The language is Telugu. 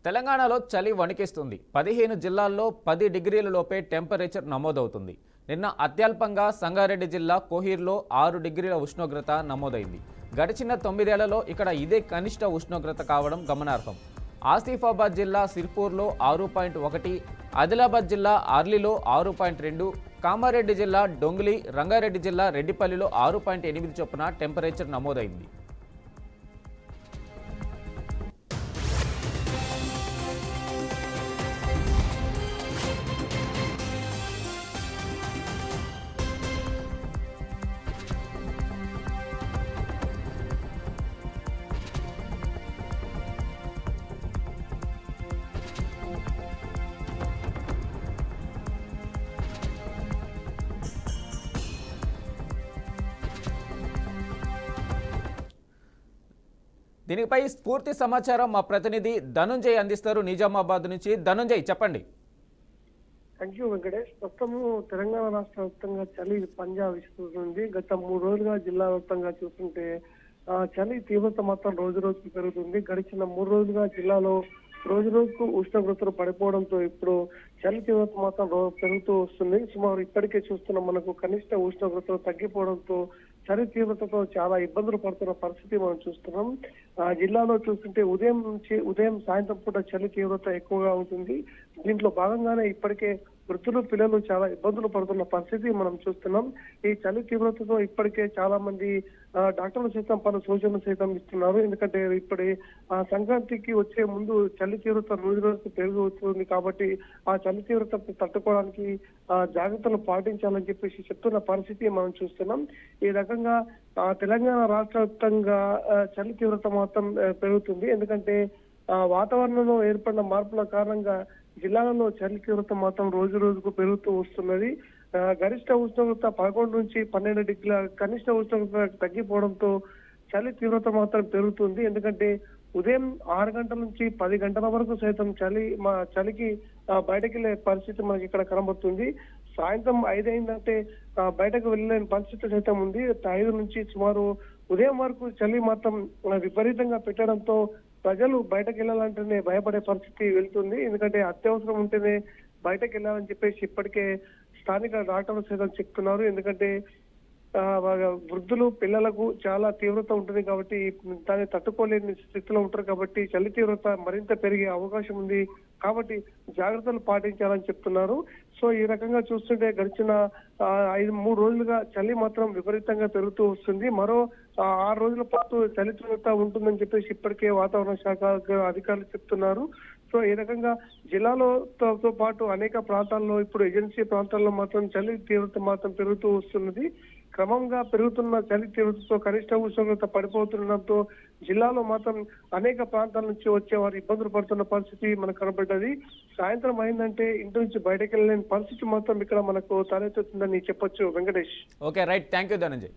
తెలంగాణలో చలి వణికిస్తుంది. 15 జిల్లాల్లో 10 డిగ్రీల లోపే టెంపరేచర్ నమోదవుతుంది. నిన్న అత్యల్పంగా సంగారెడ్డి జిల్లా కోహీర్లో 6 డిగ్రీల ఉష్ణోగ్రత నమోదైంది. గడిచిన 9 ఏళ్లలో ఇక్కడ ఇదే కనిష్ట ఉష్ణోగ్రత కావడం గమనార్హం. ఆసిఫాబాద్ జిల్లా సిర్పూర్లో 6.1, ఆదిలాబాద్ జిల్లా ఆర్లీలో 6.2, కామారెడ్డి జిల్లా డొంగిలి, రంగారెడ్డి జిల్లా రెడ్డిపల్లిలో 6.8 చొప్పున టెంపరేచర్ నమోదైంది. దీనిపై పూర్తి సమాచారం మా ప్రతినిధి ధనుంజయ్ అందిస్తారు నిజామాబాద్ నుంచి. ధనుంజయ్, చెప్పండి. Thank you Venkatesh. మొత్తము తెలంగాణ రాష్ట్ర వ్యాప్తంగా చలి పంజా విసురుతుంది. గత 3 రోజులుగా జిల్లా వ్యాప్తంగా చూస్తుంటే చలి తీవ్రత మాత్రం రోజు రోజుకు పెరుగుతుంది. గడిచిన 3 రోజులుగా జిల్లాలో రోజు రోజుకు ఉష్ణోగ్రతలు పడిపోవడంతో ఇప్పుడు చలి తీవ్రత మాత్రం పెరుగుతూ వస్తుంది. సుమారు ఇప్పటికే చూస్తున్నాం, మనకు కనిష్ట ఉష్ణోగ్రతలు తగ్గిపోవడంతో చలి తీవ్రతతో చాలా ఇబ్బందులు పడుతున్న పరిస్థితి మనం చూస్తున్నాం. జిల్లాలో చూస్తుంటే ఉదయం సాయంత్రం పూట చలి తీవ్రత ఎక్కువగా ఉంటుంది. దీంట్లో భాగంగానే ఇప్పటికే వృద్ధులు పిల్లలు చాలా ఇబ్బందులు పడుతున్న పరిస్థితి మనం చూస్తున్నాం. ఈ చలి తీవ్రతతో ఇప్పటికే చాలా మంది డాక్టర్లు సైతం పలు సూచనలు సైతం ఇస్తున్నారు. ఎందుకంటే ఇప్పుడే సంక్రాంతికి వచ్చే ముందు చలి తీవ్రత రోజు రోజుకు పెరుగుతుంది కాబట్టి ఆ చలి తీవ్రత తట్టుకోవడానికి జాగ్రత్తలు పాటించాలని చెప్పేసి చెప్తున్న పరిస్థితి మనం చూస్తున్నాం. ఈ రకంగా తెలంగాణ రాష్ట్ర వ్యాప్తంగా చలి తీవ్రత మాత్రం పెరుగుతుంది. ఎందుకంటే వాతావరణంలో ఏర్పడిన మార్పుల కారణంగా జిల్లాలలో చలి తీవ్రత మాత్రం రోజు రోజుకు పెరుగుతూ వస్తున్నది. గరిష్ట ఉష్ణోగ్రత 11 నుంచి 12 డిగ్రీల, కనిష్ట ఉష్ణోగ్రత తగ్గిపోవడంతో చలి తీవ్రత మాత్రం పెరుగుతుంది. ఎందుకంటే ఉదయం 6 గంటల నుంచి 10 గంటల వరకు సైతం చలికి బయటకు వెళ్లే పరిస్థితి మనకి ఇక్కడ కనబడుతుంది. సాయంత్రం 5 అయిందంటే బయటకు వెళ్ళలేని పరిస్థితి సైతం ఉంది. 5 నుంచి సుమారు ఉదయం వరకు చలి మాత్రం విపరీతంగా పెట్టడంతో ప్రజలు బయటకు వెళ్ళాలంటేనే భయపడే పరిస్థితి వెళ్తుంది. ఎందుకంటే అత్యవసరం ఉంటేనే బయటకు వెళ్ళాలని చెప్పేసి ఇప్పటికే స్థానిక డాక్టర్లు సైతం చెప్తున్నారు. ఎందుకంటే వృద్ధులు పిల్లలకు చాలా తీవ్రత ఉంటుంది కాబట్టి దాన్ని తట్టుకోలేని స్థితిలో ఉంటారు కాబట్టి చలి తీవ్రత మరింత పెరిగే అవకాశం ఉంది. కాబట్టి జాగ్రత్తలు పాటించాలని చెప్తున్నారు. సో ఈ రకంగా చూస్తుంటే గడిచిన 3 రోజులుగా చలి మాత్రం విపరీతంగా పెరుగుతూ వస్తుంది. మరో 6 రోజుల పాటు చలి తీవ్రత ఉంటుందని చెప్పేసి ఇప్పటికే వాతావరణ శాఖ అధికారులు చెప్తున్నారు. సో ఈ రకంగా జిల్లాలో పాటు అనేక ప్రాంతాల్లో ఇప్పుడు ఏజెన్సీ ప్రాంతాల్లో మాత్రం చలి తీవ్రత మాత్రం పెరుగుతూ వస్తున్నది. క్రమంగా పెరుగుతున్న చలి తీవ్రతతో కనిష్ట ఉష్ణోగ్రత పడిపోతుండడంతో జిల్లాలో మాత్రం అనేక ప్రాంతాల నుంచి వచ్చేవారు ఇబ్బందులు పడుతున్న పరిస్థితి మనకు కనబడ్డది. సాయంత్రం అయిందంటే ఇంటి నుంచి బయటకు వెళ్ళలేని పరిస్థితి మాత్రం ఇక్కడ మనకు తలెత్తుతుందని చెప్పొచ్చు Venkatesh. Okay, right. Thank you Dhananjay.